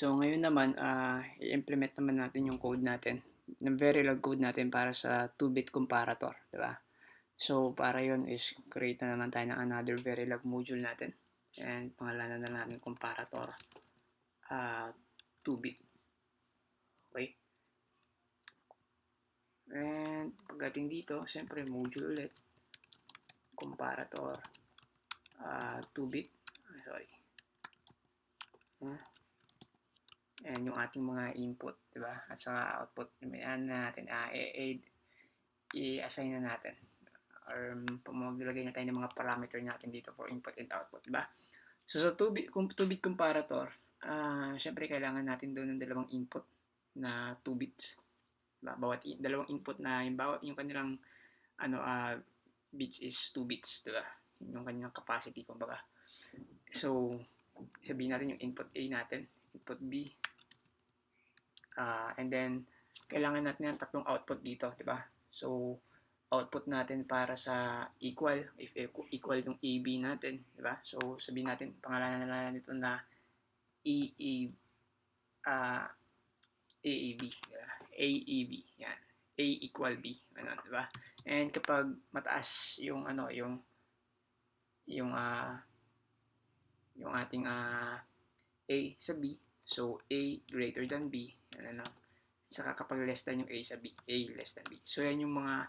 So ngayon naman, i-implement naman natin yung code natin, ng Verilog code natin para sa 2-bit comparator, 'di ba? So para yon is create na naman tayo ng another Verilog module natin and pangalanan na natin comparator, 2-bit, okay? And pagdating dito, siyempre module ulit, comparator, 2-bit, sorry, and yung ating mga input, 'di ba? At saka output, natin, i-assign na natin or maglagay na tayo ng mga parameter natin dito for input and output, diba? So sa 2-bit comparator, syempre kailangan natin doon ng dalawang input na 2 bits. Diba? Dalawang input na yung kanilang bits is 2 bits, diba? Yung kanilang capacity, kumbaga. So, sabihin natin yung input A natin, input B, and then kailangan natin ng tatlong output dito, diba? So, output natin para sa equal, if equal yung AB natin, di ba? So, sabihin natin, pangalanan na lang nito na EE, uh, AAB, diba? AEB, yan. A equal B, ano, di ba? And kapag mataas yung yung yung ating A sa B, so A greater than B, ano, saka kapag less than yung A sa B, A less than B. So, yan yung mga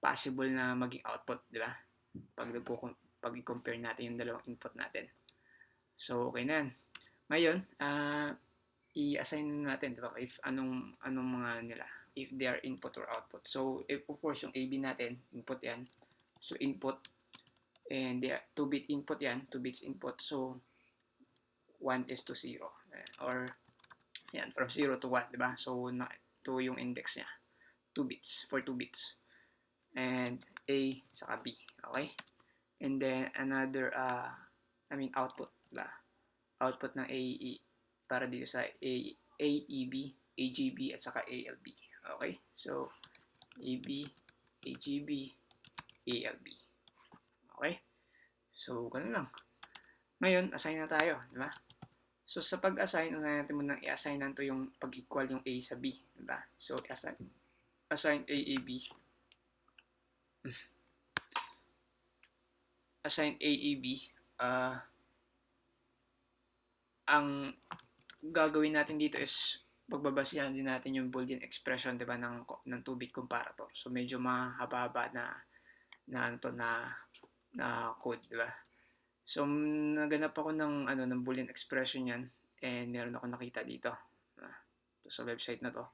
possible na maging output, di ba? Pag i-compare natin yung dalawang input natin. So, okay na yan. Ngayon, i-assign natin, di ba? If anong mga nila, if they are input or output. So, if of course, yung AB natin, input yan. So, input, and 2-bit input yan, 2 bits input. So, 1 is to 0. Or, yan, from 0 to 1, di ba? So, 2 yung index niya. 2 bits, for 2 bits. And A saka B, okay? And then another output, diba? Output ng AE para dito sa AEB, AGB at saka ALB. Okay? So AB, AGB, ALB. Okay? So ganun lang. Ngayon, assign na tayo, di ba? So sa pag-assign, una natin muna i-assign natin yung pag-equal yung A sa B, di ba? So assign AAB, assign AEB, ang gagawin natin dito is pagbabasihan din natin yung Boolean expression, 'di ba, ng 2-bit comparator. So medyo mahaba-haba na code, 'di ba? So naganap ako ng Boolean expression 'yan, and meron ako nakita dito. Ito sa website na to.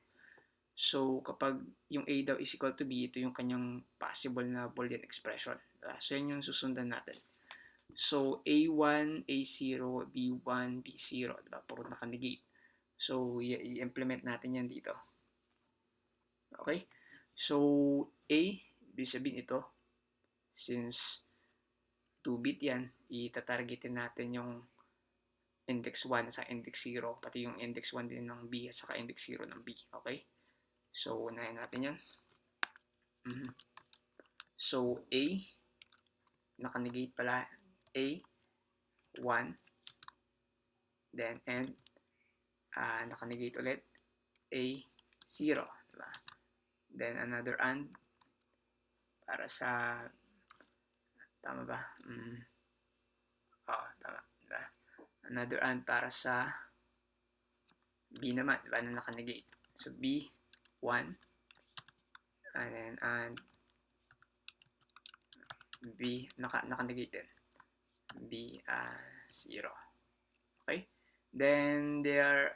So kapag yung A daw is equal to B, ito yung kanyang possible na Boolean expression. Diba? So yan yung susundan natin. So, A1, A0, B1, B0, diba? Puro naka-negate. So, i-implement natin yan dito. Okay? So, A, ibig sabihin ito, since 2-bit yan, itatargetin natin yung index 1 sa index 0, pati yung index 1 din ng B at saka index 0 ng B. Okay? So, unahin natin yan. So, A, naka-negate pala, A, 1, then and naka-negate ulit, A, 0, diba? Then another and para sa, tama ba? Tama, diba? Another and para sa B naman, diba, na naka-negate. So B, 1, and then and B, naka-negate din. B, 0. Okay? Then they are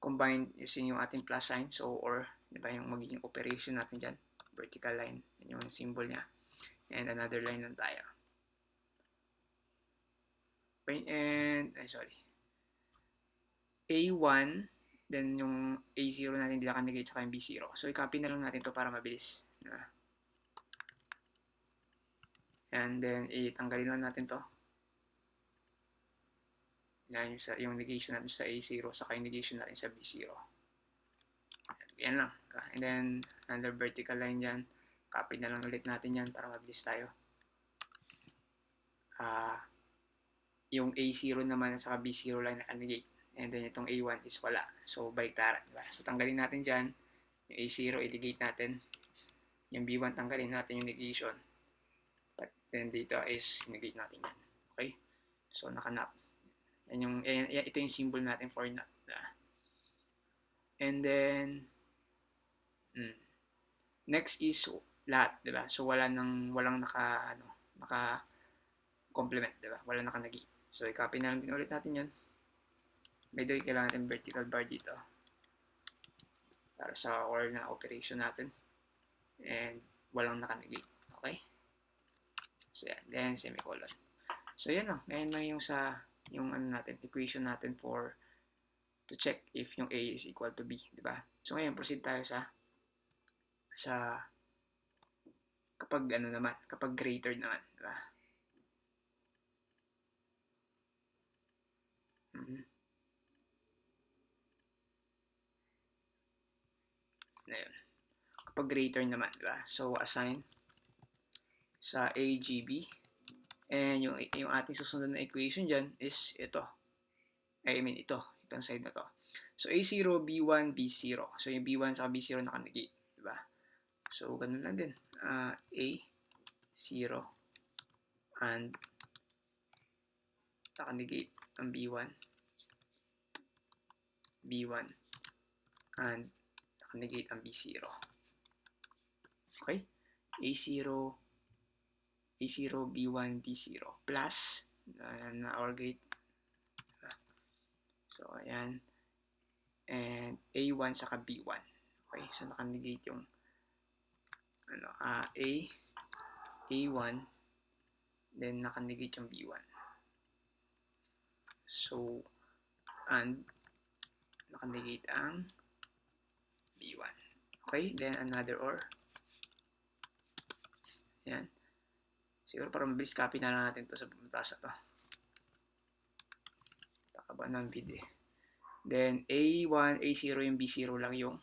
combined using yung ating plus sign. So, or, di ba, yung magiging operation natin dyan. Vertical line. Yan yung symbol niya. And another line lang tayo. Okay, and, sorry. A1, then yung A0 natin hindi naka-negate saka yung B0. So, i-copy na lang natin to para mabilis. And then, itanggalin lang natin to. Yan yung negation natin sa A0 saka yung negation natin sa B0. Yan lang. And then, another vertical line dyan. Copy na lang ulit natin yan para mabilis tayo. Yung A0 naman at saka B0 line naka-negate. And then itong A1 is wala. So, baliktaran. Diba? So, tanggalin natin dyan. Yung A0, i-negate natin. Yung B1, tanggalin natin yung negation. But then dito is negate natin yan. Okay? So, naka-not. Ito yung symbol natin for not. Diba? And then, next is lahat. Diba? So, walang naka-complement. Diba? Walang naka-negate. So, i-copy na lang din ulit natin yun. By the way, kailangan natin vertical bar dito para sa or na operation natin. And walang naka-negate. Okay? So, yan. Then, semicolon. So, yan lang. Ngayon lang yung equation natin to check if yung A is equal to B. Diba? So, ngayon, proceed tayo sa kapag greater naman. Diba? Ngayon. Kapag greater naman. Diba? So, assign sa AGB. And yung ating susunod na equation dyan is ito. Itong side na to. So, A0, B1, B0. So, yung B1 sa B0 naka-negate. Diba? So, ganun lang din. A0 and naka-negate ang B1. B1 and naka-negate ang B0. Okay? A0, B1, B0 plus na OR gate. So, ayan. And A1 saka B1. Okay? So, naka-negate yung A1 then naka-negate yung B1. So, and naka-negate ang B1. Okay? Then, another OR. Ayan. Siguro para mabilis, copy na lang natin to sa taas na to. Takaba ng video. Then, A1, A0, yung B0 lang yung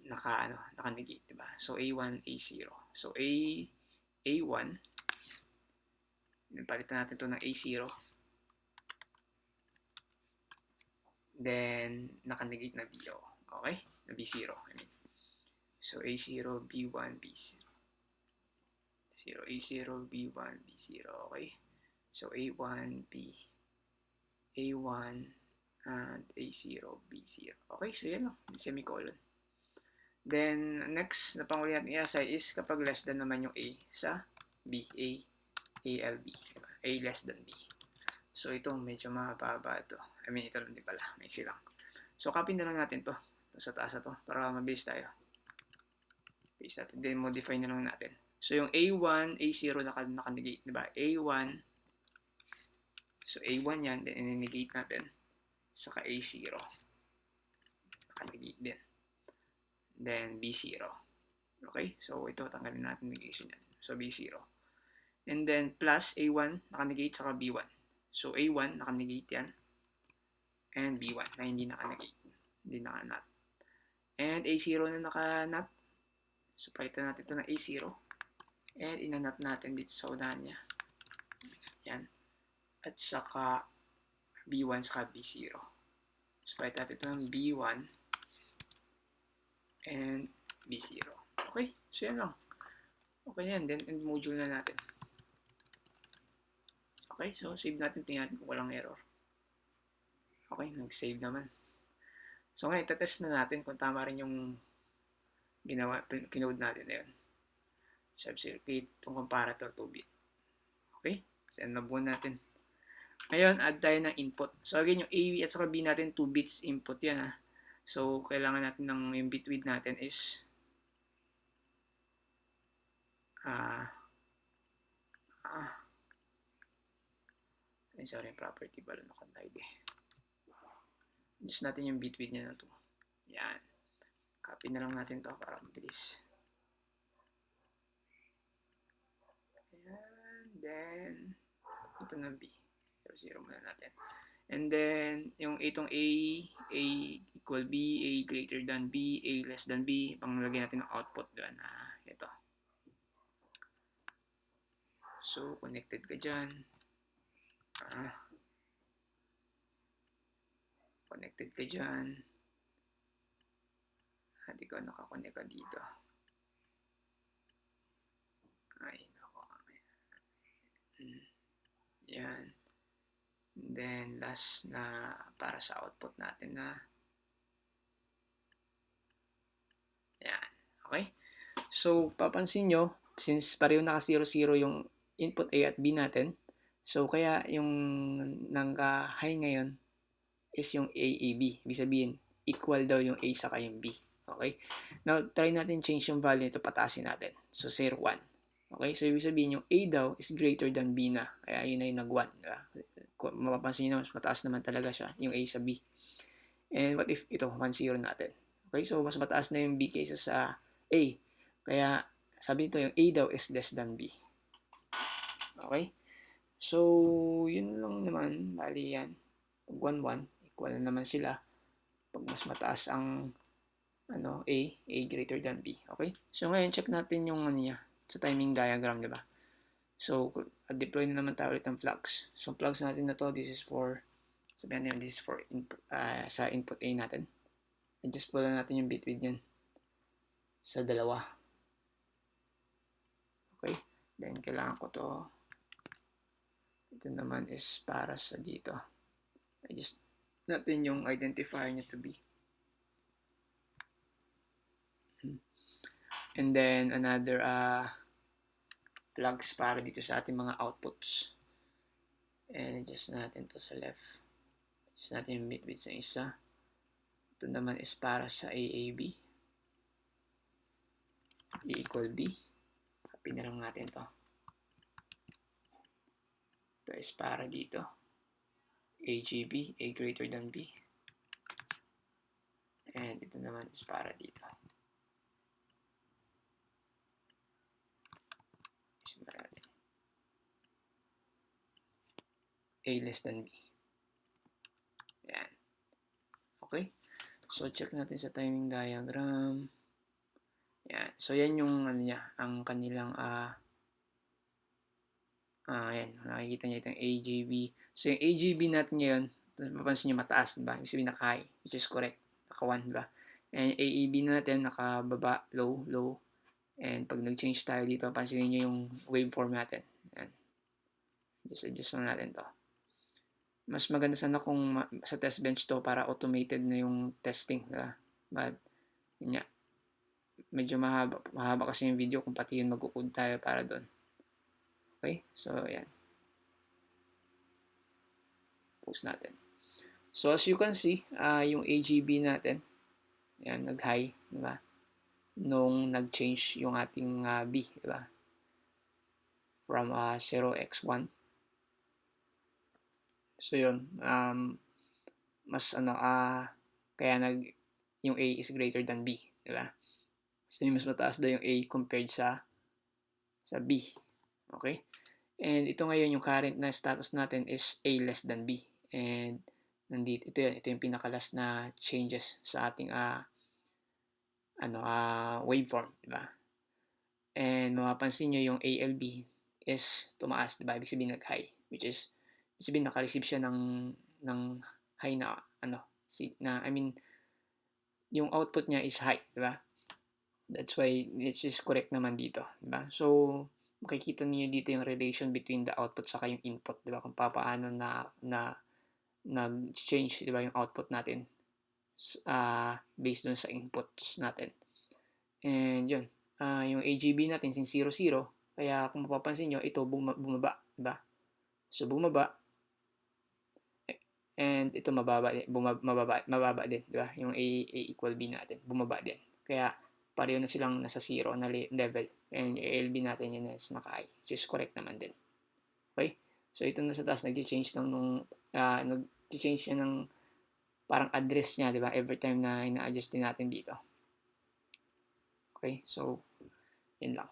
naka-negate, diba? So, A1, A0. So, A1, palitan natin to ng A0. Then, naka-negate na BO. Okay? Na B0, I mean. So, A0, B1, B0. A0, B1, B0. Okay? So, A1, B. A1, and A0, B0. Okay? So, yan lang. Semicolon. Then, next na panghuli natin i-assign is kapag less than naman yung A sa B. ALB. Diba? A less than B. So, ito medyo mababa ito. I mean, ito lang din pala. May silang. So, copy na lang natin to. Sa taas na to. Para mabilis tayo. Paste natin. Then, modify na lang natin. So, yung A1, A0 naka-negate. Diba? A1. So, A1 yan. Then, in-negate natin. Saka A0. Naka-negate din. Then, B0. Okay? So, ito, tanggalin natin negation yan. So, B0. And then, plus A1, naka-negate, saka B1. So, A1, naka-negate yan. And B1, na hindi naka-negate. Hindi naka-not. And A0 na naka-not. So, palitan natin ito ng A0. And, ina-not natin dito sa unahan niya. Yan. At saka, B1, saka B0. So, palitan natin ito ng B1 and B0. Okay? So, yan lang. Okay yan. Then, end module na natin. Okay? So, save natin. Tingnan natin kung walang error. Okay? Nag-save naman. So, ngayon, itatest na natin kung tama rin yung kinode natin na yun. Sub-circuit, itong comparator 2-bit. Okay? Send na buo natin. Ngayon, add tayo ng input. So, again, yung A at saka B natin, 2 bits input yan, ha. So, kailangan natin ng yung bit width natin is sorry, property pala naka-hide eh. Use natin yung bit width niya na to. Yan. Copy na lang natin to para mabilis. Ayan. Then, ito na B. 0 muna natin. And then, yung itong A equal B, A greater than B, A less than B, panglagay natin ng output doon. Ito. So, connected ka dyan. Connected ka dyan. Hindi ko nakakonect ka dito. Ay, nako. Yan. And then, last na para sa output natin na yan. Okay? So, papansin nyo, since pareho naka 0, 0 yung input A at B natin, so kaya yung nangka-high ngayon is yung A, A, B. Ibig sabihin, equal daw yung A saka yung B. Okay? Now, try natin change yung value nito, patasin natin. So, 0, 1. Okay? So, ibig sabihin yung A daw is greater than B na. Kaya yun na yung nag-1. Diba? Mapapansin nyo, mas mataas naman talaga siya, yung A sa B. And what if ito, 1, 0 natin? Okay? So, mas mataas na yung B kaysa sa A. Kaya, sabi nito yung A daw is less than B. Okay? So, yun lang naman. Bali yan. Pag 1, 1, equal na naman sila. Pag mas mataas ang A greater than B. Okay? So, ngayon, check natin yung niya sa timing diagram, di ba? So, deploy na naman tayo ulit ng flux. So, plugs natin na to, this is for, sabihan natin, this is for input, sa input A natin. Adjust po lang natin yung bit width yan sa dalawa. Okay? Then, kailangan ko to. Ito naman is para sa dito. Adjust natin yung identifier niya to be. And then, another plugs para dito sa ating mga outputs. And adjust natin to sa left. Adjust natin yung bit width sa isa. Ito naman is para sa AAB. A equal B. Copy na lang natin to. Ito is para dito. AGB, A greater than B. And ito naman is para dito. A less than B. Yan. Okay? So, check natin sa timing diagram. Yan. So, yan yung niya, ang kanilang yan. Nakikita niyo itong AGB. So, yung AGB natin ngayon, mapapansin niyo mataas, diba? Ibig sabihin naka-high, which is correct. Naka-1, diba? And yung AEB natin, naka-baba, low, low. And pag nag-change tayo dito, pansinin niyo yung waveform natin. Yan. Adjust lang natin to. Mas maganda sana kung sa test bench to para automated na yung testing. Diba? But, yun nga, medyo mahaba kasi yung video kung pati yun mag-code tayo para doon. Okay? So, yan. Post natin. So, as you can see, yung AGB natin, yan, nag-high, diba? Nung nag-change yung ating B, diba? From 0x1. So, yun. Mas kaya yung A is greater than B, diba? So, mas mataas daw yung A compared sa B. Okay? And ito ngayon, yung current na status natin is A less than B. And nandito, ito yung pinakalas na changes sa ating waveform, diba? And mapapansin nyo yung ALB is tumaas, diba? Ibig sabihin nag-high, which is ibig sabihin naka-receive siya ng high na yung output niya is high, diba? That's why it is correct naman dito, diba? So, makikita niyo dito yung relation between the output saka yung input, diba? Kung paano na nag-change, diba, yung output natin based dun sa inputs natin. And yun, yung AGB natin sin 0, 0, kaya kung mapapansin nyo, ito bumaba, diba? So, bumaba, and ito mababa din, diba? Yung A equal B natin, bumaba din. Kaya, pareho na silang nasa 0 na level. And yung ALB natin yun is naka-high, which is correct naman din. Okay? So, ito na sa taas, nag-change siya ng parang address niya, diba? Every time na ina-adjust din natin dito. Okay? So, yun lang.